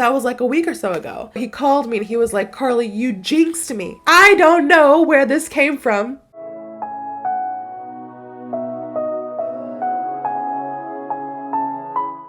That was like a week or so ago. He called me and he was like, Carly, you jinxed me. I don't know where this came from.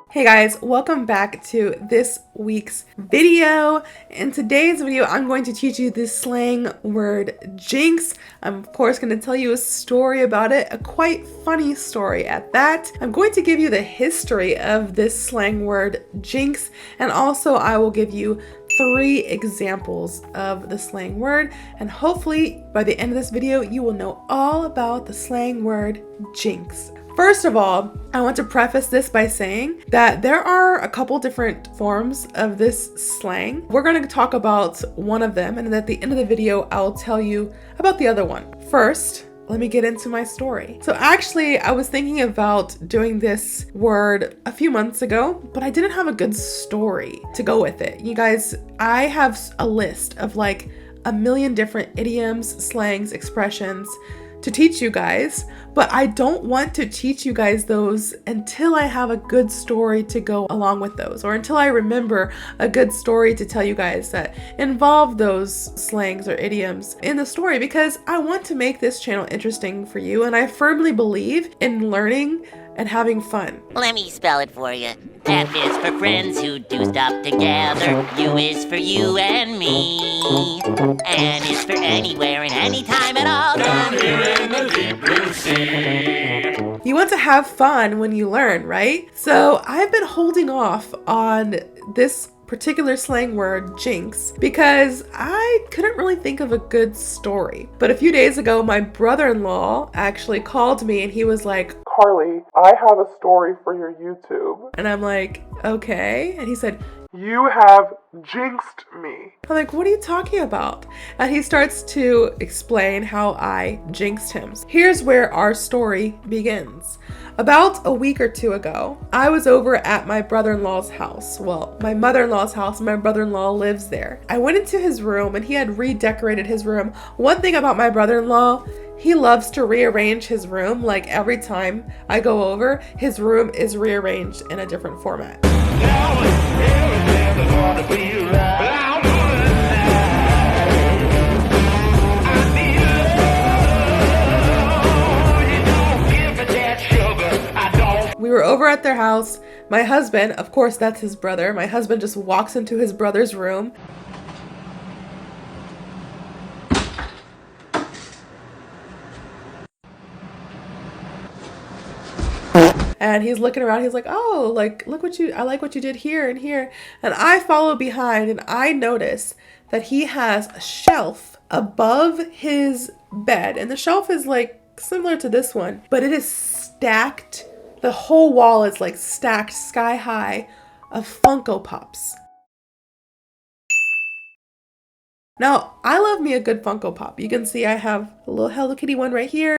Hey guys, welcome back to this week's video. In today's video, I'm going to teach you the slang word jinx. I'm of course going to tell you a story about it, a quite funny story at that. I'm going to give you the history of this slang word jinx, and also I will give you 3 examples of the slang word, and hopefully by the end of this video, you will know all about the slang word jinx. First of all, I want to preface this by saying that there are a couple different forms of this slang. We're going to talk about one of them, and then at the end of the video, I'll tell you about the other one. First, let me get into my story. So actually, I was thinking about doing this word a few months ago, but I didn't have a good story to go with it. You guys, I have a list of like a million different idioms, slangs, expressions to teach you guys, but I don't want to teach you guys those until I have a good story to go along with those, or until I remember a good story to tell you guys that involve those slangs or idioms in the story, because I want to make this channel interesting for you, and I firmly believe in learning and having fun. Let me spell it for you. F is for friends who do stuff together. U is for you and me. N is for anywhere and anytime at all. Down here in the deep blue sea. You want to have fun when you learn, right? So I've been holding off on this particular slang word, jinx, because I couldn't really think of a good story. But a few days ago, my brother-in-law actually called me and he was like, Carly, I have a story for your YouTube. And I'm like, okay. And he said, you have jinxed me. I'm like, what are you talking about? And he starts to explain how I jinxed him. Here's where our story begins. About a week or two ago, I was over at my brother-in-law's house. Well, my mother-in-law's house, my brother-in-law lives there. I went into his room and he had redecorated his room. One thing about my brother-in-law, he loves to rearrange his room. Like every time I go over, his room is rearranged in a different format. We were over at their house. My husband, of course that's his brother, my husband just walks into his brother's room. And he's looking around, he's like, oh, like, I like what you did here and here. And I follow behind and I notice that he has a shelf above his bed. And the shelf is like similar to this one, but it is stacked. The whole wall is like stacked sky high of Funko Pops. Now, I love me a good Funko Pop. You can see I have a little Hello Kitty one right here.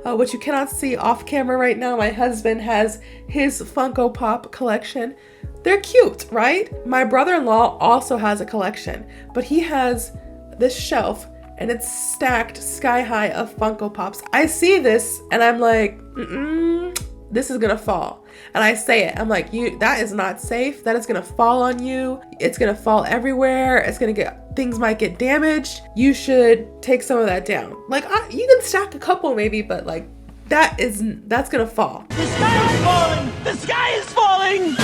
What you cannot see off camera right now, my husband has his Funko Pop collection. They're cute, right? My brother-in-law also has a collection, but he has this shelf and it's stacked sky high of Funko Pops. I see this and I'm like, this is gonna fall. And I say it, I'm like, that is not safe. That is gonna fall on you. It's gonna fall everywhere. Things might get damaged. You should take some of that down. Like, you can stack a couple maybe, but like, that's gonna fall. The sky is falling! The sky is falling!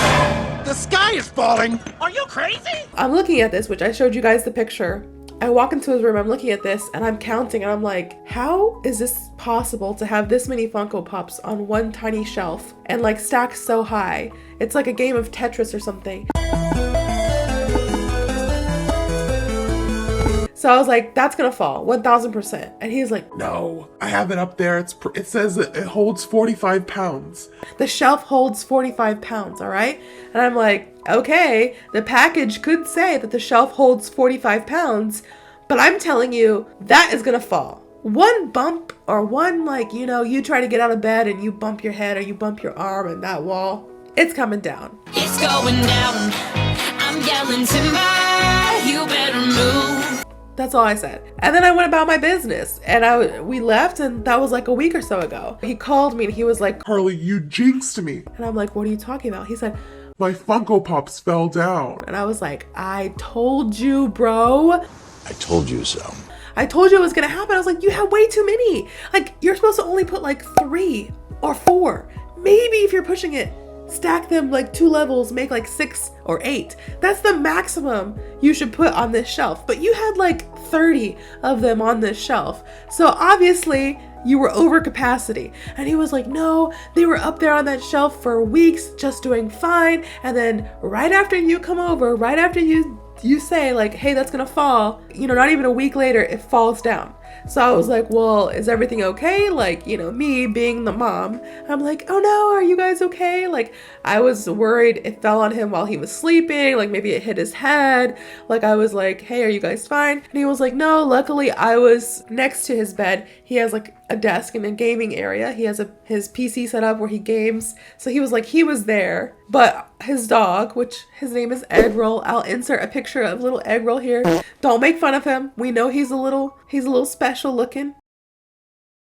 The sky is falling! Are you crazy? I'm looking at this, which I showed you guys the picture. I walk into his room, I'm looking at this, and I'm counting, and I'm like, how is this possible to have this many Funko Pops on one tiny shelf and like stacked so high? It's like a game of Tetris or something. So I was like, that's gonna fall, 1000%. And he's like, No, I have it up there. It says it holds 45 pounds. the shelf holds 45 pounds, all right? And I'm like, okay, the package could say that the shelf holds 45 pounds, but I'm telling you, that is gonna fall. One bump or one, like, you try to get out of bed and you bump your head or you bump your arm and that wall, it's coming down. It's going down. I'm yelling timber. You better move. That's all I said. And then I went about my business and we left, and that was like a week or so ago. He called me and he was like, Carly, you jinxed me. and I'm like, what are you talking about? He said, My Funko Pops fell down. And I was like, I told you, bro. I told you so. I told you it was gonna happen. I was like, you have way too many. Like, you're supposed to only put like 3 or 4. Maybe if you're pushing it, stack them like 2 levels, make like 6 or 8. That's the maximum you should put on this shelf. But you had like 30 of them on this shelf. So obviously you were over capacity. And he was like, no, they were up there on that shelf for weeks, just doing fine. And then right after you come over, right after you say like, hey, that's gonna fall, you know, not even a week later, it falls down. So I was like, well, is everything okay? Like, you know, me being the mom, I'm like, oh no, are you guys okay? Like, I was worried it fell on him while he was sleeping. Like maybe it hit his head. Like I was like, hey, are you guys fine? And he was like, no, luckily I was next to his bed. He has like a desk in a gaming area. He has his PC set up where he games. So he was like, he was there, but his dog, which his name is Egg Roll. I'll insert a picture of little Egg Roll here. Don't make fun of him. We know he's a little special looking.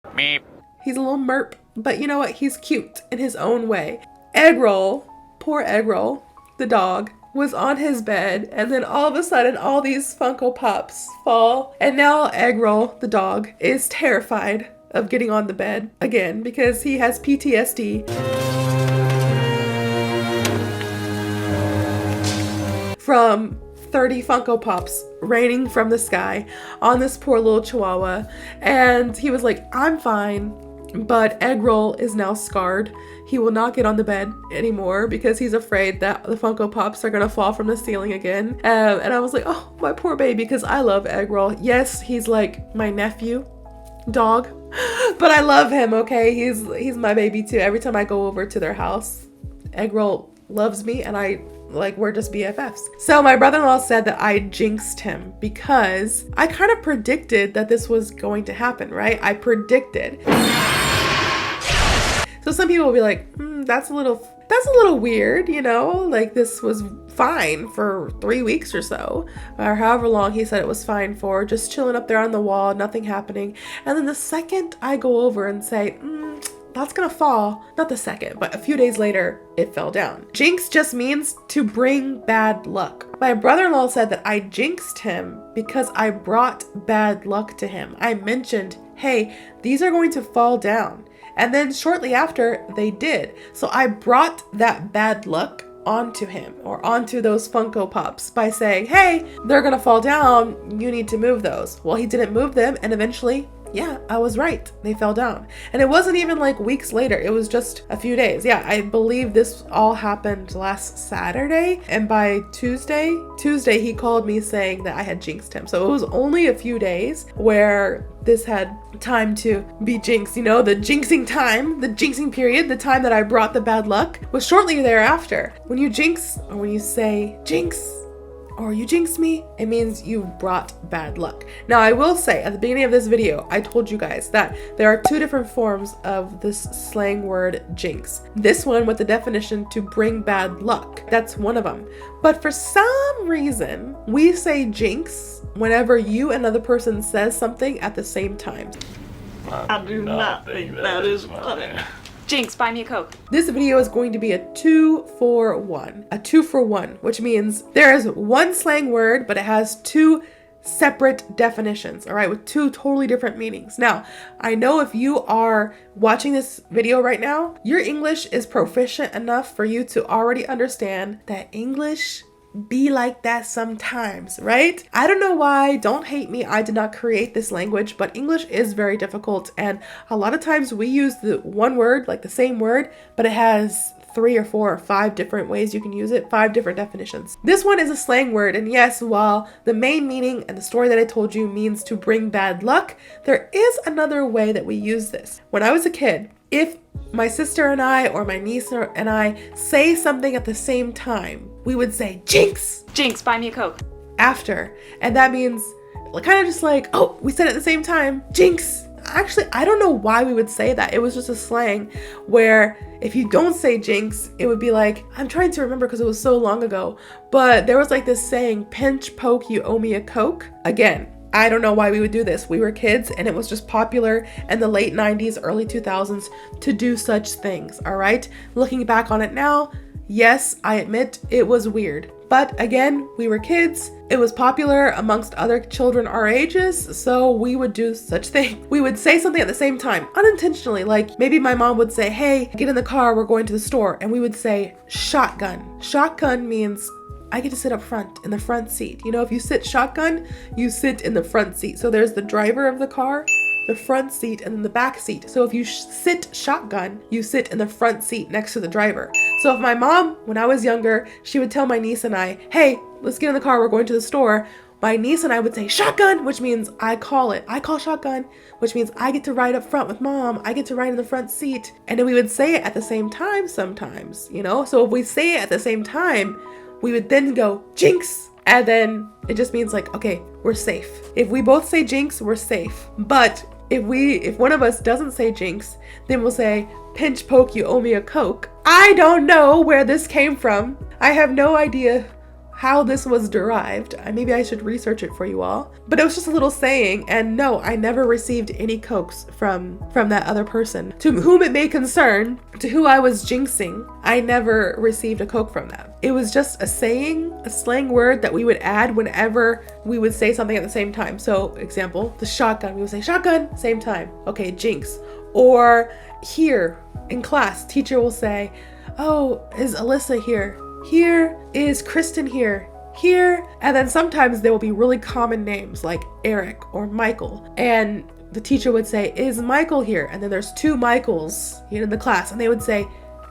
Meep. He's a little merp, but you know what? He's cute in his own way. Egg Roll, poor Egg Roll, the dog, was on his bed, and then all of a sudden all these Funko Pops fall, and now Egg Roll, the dog, is terrified of getting on the bed again because he has PTSD from 30 Funko Pops raining from the sky on this poor little chihuahua. And he was like, I'm fine, but Egg Roll is now scarred. He will not get on the bed anymore because he's afraid that the Funko Pops are gonna fall from the ceiling again. And I was like, oh, my poor baby, because I love Egg Roll. Yes, he's like my nephew dog, but I love him, okay? He's my baby too. Every time I go over to their house, Egg Roll loves me, and we're just BFFs. So my brother-in-law said that I jinxed him because I kind of predicted that this was going to happen, right? I predicted. So some people will be like, that's a little weird, you know? Like this was fine for 3 weeks or so, or however long he said it was fine for, just chilling up there on the wall, nothing happening. And then the second I go over and say, that's gonna fall, not the second, but a few days later, it fell down. Jinx just means to bring bad luck. My brother-in-law said that I jinxed him because I brought bad luck to him. I mentioned, hey, these are going to fall down. And then shortly after, they did. So I brought that bad luck onto him, or onto those Funko Pops, by saying, hey, they're gonna fall down, you need to move those. Well, he didn't move them, and eventually, yeah, I was right. They fell down. And it wasn't even like weeks later. It was just a few days. Yeah, I believe this all happened last Saturday. And by Tuesday, he called me saying that I had jinxed him. So it was only a few days where this had time to be jinxed. You know, the jinxing time, the jinxing period, the time that I brought the bad luck was shortly thereafter. When you jinx, or when you say jinx, or you jinxed me, it means you brought bad luck. Now, I will say at the beginning of this video, I told you guys that there are 2 different forms of this slang word jinx. This one with the definition to bring bad luck. That's one of them. But for some reason, we say jinx whenever you and another person says something at the same time. I do not think that is funny. Jinx, buy me a Coke. This video is going to be a 2-for-1. A 2-for-1, which means there is one slang word, but it has 2 separate definitions, all right, with 2 totally different meanings. Now, I know if you are watching this video right now, your English is proficient enough for you to already understand that English be like that sometimes, right? I don't know why, don't hate me, I did not create this language, but English is very difficult, and a lot of times we use the one word, like the same word, but it has 3 or 4 or 5 different ways you can use it, 5 different definitions. This one is a slang word, and yes, while the main meaning and the story that I told you means to bring bad luck, there is another way that we use this. When I was a kid, if my sister and I, or my niece and I, say something at the same time, we would say, jinx! Jinx, buy me a Coke. After. And that means kind of just like, oh, we said it at the same time, jinx! Actually, I don't know why we would say that. It was just a slang where if you don't say jinx, it would be like, I'm trying to remember because it was so long ago, but there was like this saying, pinch, poke, you owe me a Coke. Again, I don't know why we would do this. We were kids and it was just popular in the late 90s, early 2000s to do such things, all right? Looking back on it now, Yes, I admit it was weird. But again, we were kids. It was popular amongst other children our ages, so we would do such thing. We would say something at the same time, unintentionally. Like maybe my mom would say, hey, get in the car, we're going to the store. And we would say shotgun. Shotgun means I get to sit up front in the front seat. You know, if you sit shotgun, you sit in the front seat. So there's the driver of the car, the front seat, and then the back seat. So if you sit shotgun, you sit in the front seat next to the driver. So if my mom, when I was younger, she would tell my niece and I, hey, let's get in the car, we're going to the store. My niece and I would say shotgun, which means I call shotgun, which means I get to ride up front with mom. I get to ride in the front seat. And then we would say it at the same time sometimes, you know? So if we say it at the same time, we would then go JINX. And then it just means like, okay, we're safe. If we both say JINX, we're safe. But if one of us doesn't say JINX, then we'll say, pinch poke, you owe me a Coke. I don't know where this came from. I have no idea how this was derived. Maybe I should research it for you all. But it was just a little saying, and no, I never received any Cokes from that other person. To whom it may concern, to who I was jinxing, I never received a Coke from them. It was just a saying, a slang word that we would add whenever we would say something at the same time. So, example, the shotgun, we would say shotgun, same time. Okay, JINX. Or here in class, teacher will say, oh, is Alyssa here? Here is Kristen here. Here. And then sometimes there will be really common names like Eric or Michael. And the teacher would say, is Michael here? And then there's two Michaels in the class. And they would say,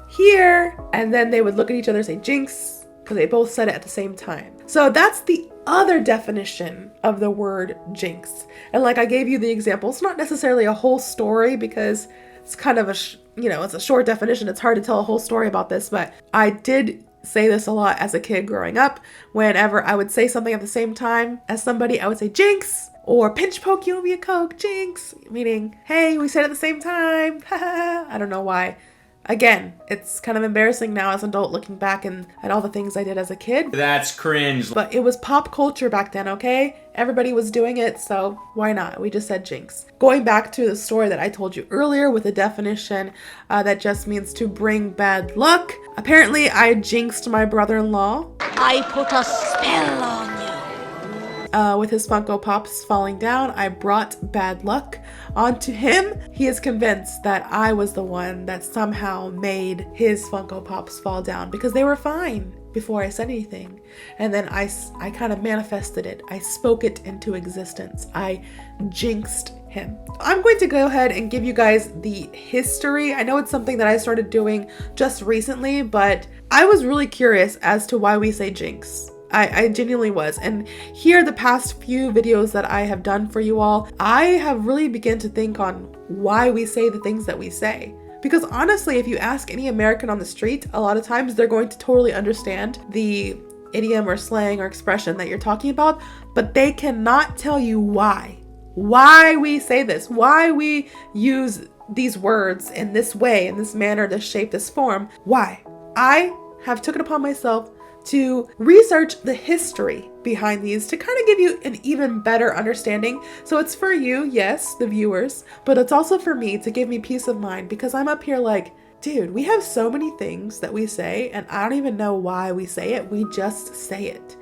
here. And then they would look at each other and say, JINX, because they both said it at the same time. So that's the other definition of the word JINX. And like I gave you the example, it's not necessarily a whole story because it's kind of it's a short definition. It's hard to tell a whole story about this, but I did say this a lot as a kid growing up. Whenever I would say something at the same time as somebody, I would say JINX, or pinch poke, you owe me a Coke, JINX, meaning, hey, we said it at the same time. I don't know why. Again, it's kind of embarrassing now as an adult looking back at all the things I did as a kid. That's cringe. But it was pop culture back then, okay? Everybody was doing it, so why not? We just said JINX. Going back to the story that I told you earlier with the definition that just means to bring bad luck. Apparently, I jinxed my brother-in-law. I put a spell on you. With his Funko Pops falling down, I brought bad luck onto him. He is convinced that I was the one that somehow made his Funko Pops fall down because they were fine before I said anything. And then I kind of manifested it. I spoke it into existence. I jinxed him. I'm going to go ahead and give you guys the history. I know it's something that I started doing just recently, but I was really curious as to why we say JINX. I genuinely was. And here, the past few videos that I have done for you all, I have really begun to think on why we say the things that we say. Because honestly, if you ask any American on the street, a lot of times they're going to totally understand the idiom or slang or expression that you're talking about, but they cannot tell you why we say this, why we use these words in this way, in this manner, this shape, this form. Why? I have taken upon myself to research the history behind these to kind of give you an even better understanding. So it's for you, yes, the viewers, but it's also for me to give me peace of mind because I'm up here like, dude, we have so many things that we say and I don't even know why we say it. We just say it.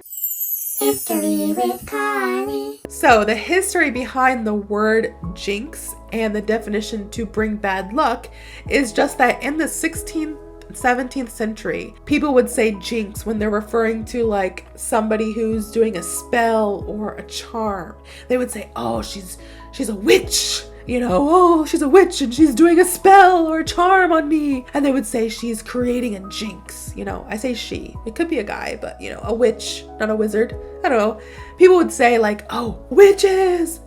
History with Carley. So the history behind the word JINX and the definition to bring bad luck is just that in the 17th century, people would say JINX when they're referring to like somebody who's doing a spell or a charm. They would say, oh, she's a witch, oh, she's a witch and she's doing a spell or a charm on me. And they would say she's creating a JINX. I say she. It could be a guy, but a witch, not a wizard. I don't know. People would say like, oh, witches,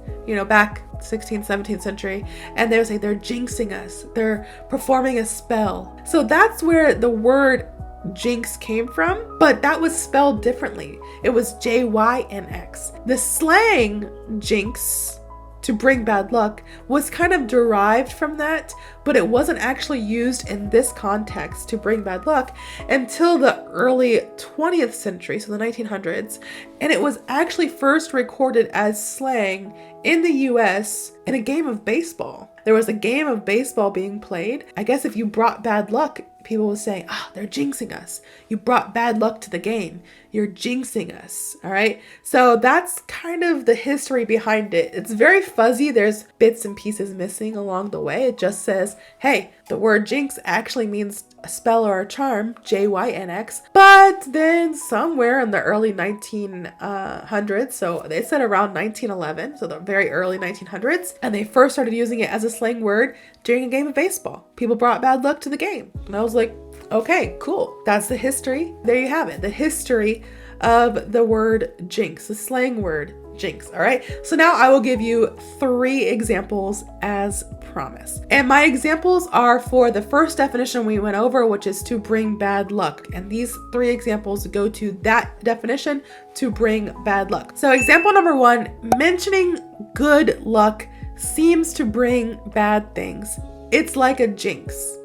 back 16th, 17th century, and they would say they're jinxing us, they're performing a spell. So that's where the word JINX came from, but that was spelled differently. It was JYNX. The slang JINX, to bring bad luck, was kind of derived from that, but it wasn't actually used in this context to bring bad luck until the early 20th century, so the 1900s, and it was actually first recorded as slang in the US in a game of baseball. There was a game of baseball being played. I guess if you brought bad luck, people will say, they're jinxing us. You brought bad luck to the game. You're jinxing us. All right. So that's kind of the history behind it. It's very fuzzy. There's bits and pieces missing along the way. It just says, hey, the word jinx actually means a spell or a charm, JYNX. But then somewhere in the early 1900s, so they said around 1911, so the very early 1900s, and they first started using it as a slang word during a game of baseball. People brought bad luck to the game. And I was like, okay, cool. That's the history. There you have it. The history of the word jinx, the slang word jinx. All right. So now I will give you 3 examples as promised. And my examples are for the first definition we went over, which is to bring bad luck. And these 3 examples go to that definition, to bring bad luck. So example number 1, mentioning good luck seems to bring bad things. It's like a jinx.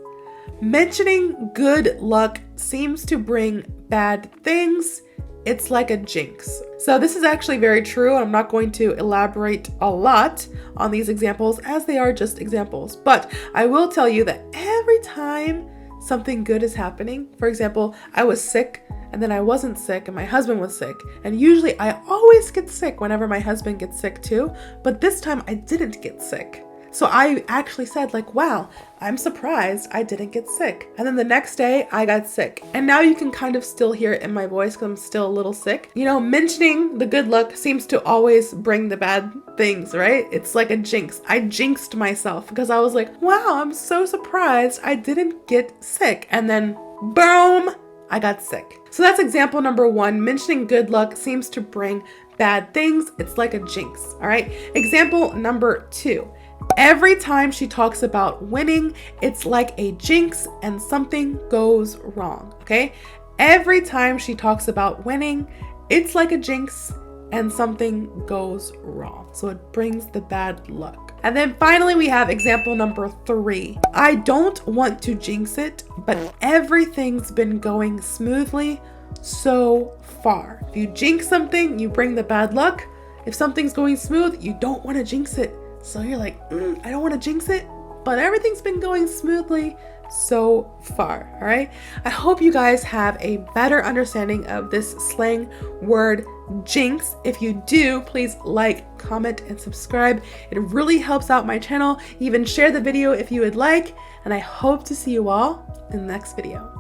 Mentioning good luck seems to bring bad things. It's like a jinx. So this is actually very true. I'm not going to elaborate a lot on these examples as they are just examples, but I will tell you that every time something good is happening, for example, I was sick and then I wasn't sick and my husband was sick. And usually I always get sick whenever my husband gets sick too, but this time I didn't get sick. So I actually said like, wow, I'm surprised I didn't get sick. And then the next day I got sick. And now you can kind of still hear it in my voice because I'm still a little sick. You know, mentioning the good luck seems to always bring the bad things, right? It's like a jinx. I jinxed myself because I was like, wow, I'm so surprised I didn't get sick. And then boom, I got sick. So that's example number 1. Mentioning good luck seems to bring bad things. It's like a jinx. All right. Example number 2. Every time she talks about winning, it's like a jinx and something goes wrong, okay? Every time she talks about winning, it's like a jinx and something goes wrong. So it brings the bad luck. And then finally, we have example number 3. I don't want to jinx it, but everything's been going smoothly so far. If you jinx something, you bring the bad luck. If something's going smooth, you don't want to jinx it. So you're like, I don't want to jinx it, but everything's been going smoothly so far. All right. I hope you guys have a better understanding of this slang word jinx. If you do, please like, comment, and subscribe. It really helps out my channel. Even share the video if you would like. And I hope to see you all in the next video.